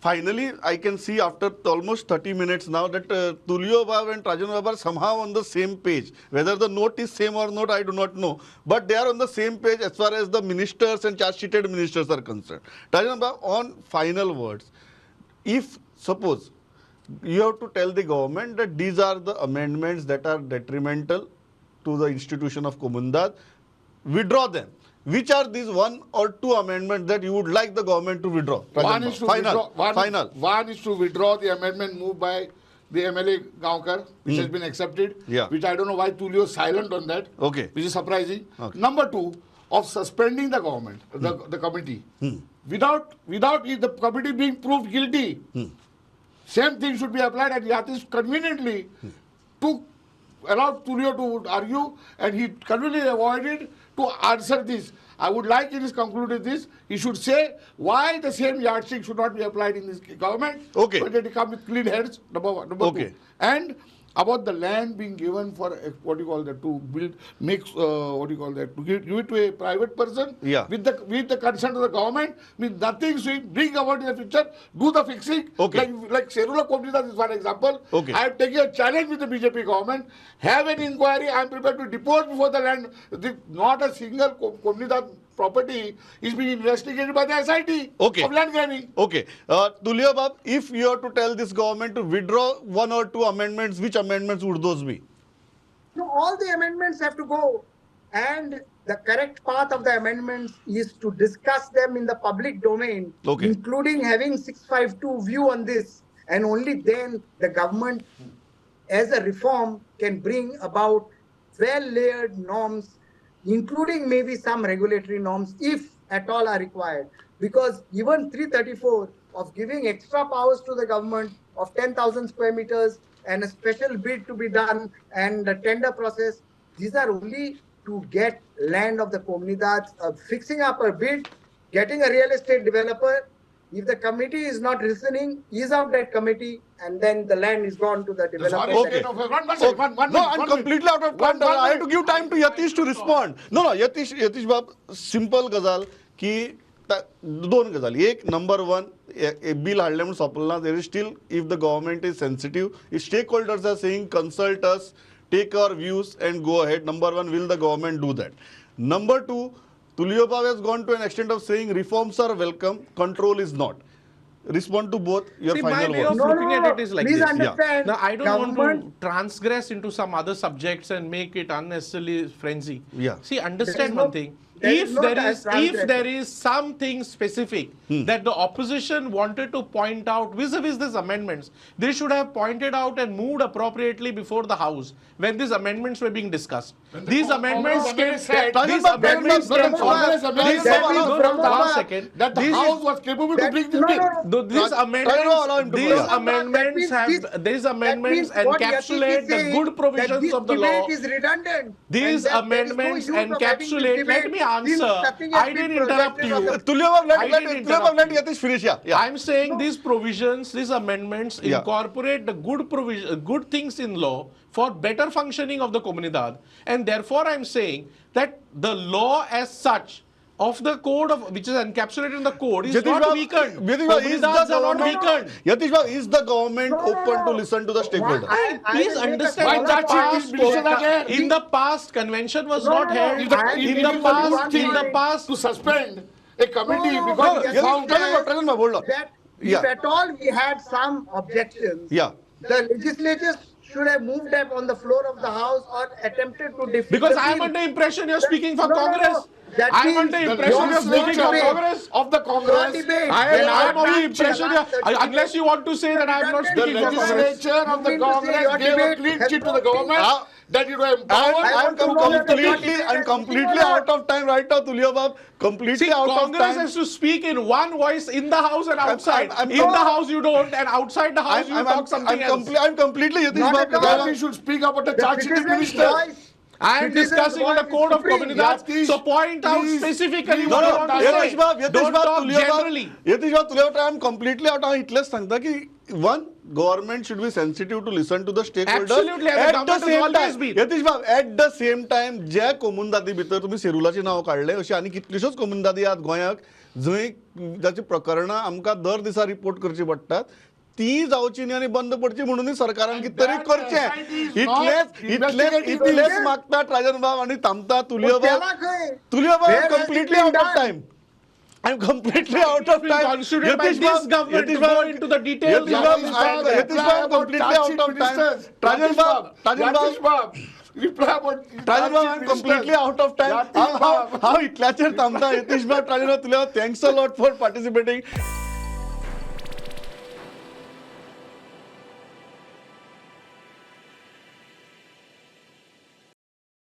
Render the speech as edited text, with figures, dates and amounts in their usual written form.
finally, I can see after almost 30 minutes now that Tulio Bab and Rajan Bab are somehow on the same page. Whether the note is same or not, I do not know. But they are on the same page as far as the ministers and charge-sheeted ministers are concerned. Rajan Bab, on final words, if suppose you have to tell the government that these are the amendments that are detrimental to the institution of Comunidade, withdraw them. Which are these 1 or 2 amendments that you would like the government to withdraw? One is to withdraw the amendment moved by the MLA Gaonkar, which has been accepted, which I don't know why Tulio is silent on that, which is surprising. Number 2, of suspending the government, the committee, without the committee being proved guilty. Same thing should be applied, and Yatish conveniently took allowed Tulio to argue, and he conveniently avoided to answer this. I would like in his concluded this, he should say why the same yardstick should not be applied in this government. So that he come with clean heads, number 2. And about the land being given for what you call that, to build, make to give it to a private person with the consent of the government, means nothing. So bring about in the future, do the fixing. Like Serula Comunidade is one example. I have taken a challenge with the BJP government. Have an inquiry. I am prepared to depose before the land. Not a single Comunidade property is being investigated by the SIT of land grabbing. Tulio Bab, if you are to tell this government to withdraw 1 or 2 amendments, which amendments would those be? No, all the amendments have to go, and the correct path of the amendments is to discuss them in the public domain, including having 652 view on this, and only then the government as a reform can bring about well-layered norms, including maybe some regulatory norms, if at all are required. Because even 334 of giving extra powers to the government of 10,000 square meters and a special bid to be done and a tender process, these are only to get land of the Comunidade, fixing up a bid, getting a real estate developer. If the committee is not listening, ease out that committee, and then the land is gone to the developer. No, I'm completely out of time. I have to give time to Yatish to respond. No, Yatish Bab, simple gazal ki दोन गजाली. एक, number 1, a bill हाडले म्हणून सोपलना. There is still, if the government is sensitive, if stakeholders are saying consult us, take our views and go ahead. Number 1, will the government do that? Number 2, Tulio Bab has gone to an extent of saying reforms are welcome, control is not. Respond to both your final words. My way of looking at it is like this. Understand. Now, I don't want to transgress into some other subjects and make it unnecessarily frenzy. See, understand one thing. If there is something specific that the opposition wanted to point out vis-a-vis these amendments, they should have pointed out and moved appropriately before the House when these amendments were being discussed. These amendments came from the House was capable to bring this bill. These amendments encapsulate the good provisions of the law. These amendments encapsulate. Let me answer. I didn't interrupt you. Let Yatish finish. I'm saying these provisions, these amendments incorporate the good things in law for better functioning of the Comunidade, and therefore I'm saying that the law as such of the code which is encapsulated in the code is not weakened. Comunidades are not weakened. Yatish Bab, is the government open to listen to the stakeholders? Please understand. In the past, convention was not held. In the past, to suspend a committee because if at all we had some objections, the legislature should have moved up on the floor of the House or attempted to defeat. Because I am under the impression you're speaking for Congress. I am under the impression you're speaking for Congress. Of the Congress. I am under the impression, unless you want to say that I am not speaking for Congress. The legislature of the Congress gave a clean sheet to the government that you know I'm completely out of time right now, Tulio Bab. Completely out of time. Congress has to speak in one voice in the House and outside. In the House you don't, and outside the House you talk something else. I'm completely Yatish Bab. We should speak about the charge-sheeted minister. I am discussing the code of Comunidade, so point out specifically what you want to say. Don't talk generally. Yatish Bab, Tulio Bab, I am completely out of time. Itle's sangta ki one, government should be sensitive to listen to the stakeholders. Absolutely, at the same time, Yatish Bab, at the same time, ज्या कोमुनदादी भितर तुम्ही सेरुलाची नाव काढले, अशी आणि कितल्योश्योच कोमुनदादी आहात गोंयाक जंय जाची प्रकरणां आमकां दर दिसा रिपोर्ट करची पडटात ती जावची न्ही आनी बंद पडची म्हणून सरकारान कितें तरी करचें इतलेच मागतात राजन बाब आनी थांबता तुलियो बाब completely out of time. I'm completely out of time. Considered by this government to go into the details. Yatish Bab completely out of time. Rajan Bab, I'm completely out of time. How itlacher tamta Yatish Bab, Rajan Bab, thanks a lot for participating.